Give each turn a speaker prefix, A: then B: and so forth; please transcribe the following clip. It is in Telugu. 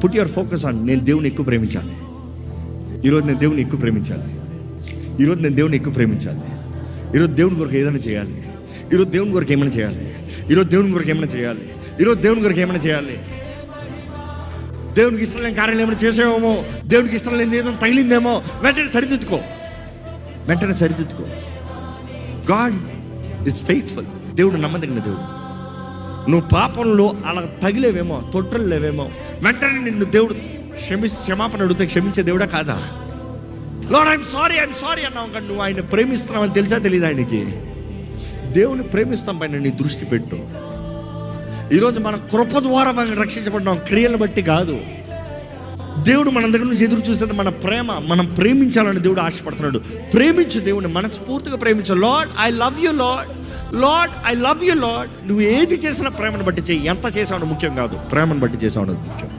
A: పుట్ యువర్ ఫోకస్ ఆన్ నేను దేవుని ఎక్కువ ప్రేమించాలి. ఈరోజు నేను దేవుని ఎక్కువ ప్రేమించాలి. ఈరోజు నేను దేవుని ఎక్కువ ప్రేమించాలి. ఈరోజు దేవుని కొరకు ఏదైనా చేయాలి. ఈరోజు దేవుని కొరకు ఏమైనా చేయాలి. ఈరోజు దేవుని కొరకు ఏమైనా చేయాలి. ఈరోజు దేవుని కొరకు ఏమైనా చేయాలి. దేవునికి ఇష్టం లేని కార్యాలు ఏమైనా చేసేవేమో, దేవునికి ఇష్టం లేని ఏదైనా తగిలిందేమో, వెంటనే సరిదిద్దుకో. God is faithful. దేవుడు నమ్మదగిన దేవుడు. నువ్వు పాపంలో అలా తగిలేవేమో, తొట్టలు లేవేమో, వెంటనే నిన్ను దేవుడు క్షమాపణ అడిగితే క్షమించే దేవుడా కాదా? లార్డ్ ఐఎమ్ సారీ అన్నావు కానీ నువ్వు ఆయన ప్రేమిస్తున్నావని తెలుసా తెలీదు ఆయనకి? దేవుని ప్రేమిస్తాం పైన నీ దృష్టి పెట్టు. ఈరోజు మన కృప ద్వారా మనం రక్షించబడినాం, క్రియలను బట్టి కాదు. దేవుడు మన దగ్గర నుంచి ఎదురు చూసేది మన ప్రేమ. మనం ప్రేమించాలని దేవుడు ఆశపడుతున్నాడు. ప్రేమించు దేవుని, మనస్ఫూర్తిగా ప్రేమించు. Lord I love you lord, lord I love you lord. నువ్వు ఏది చేసినా ప్రేమను బట్టి చెయ్యి. ఎంత చేసావు ముఖ్యం కాదు, ప్రేమను బట్టి చేసావు ముఖ్యం.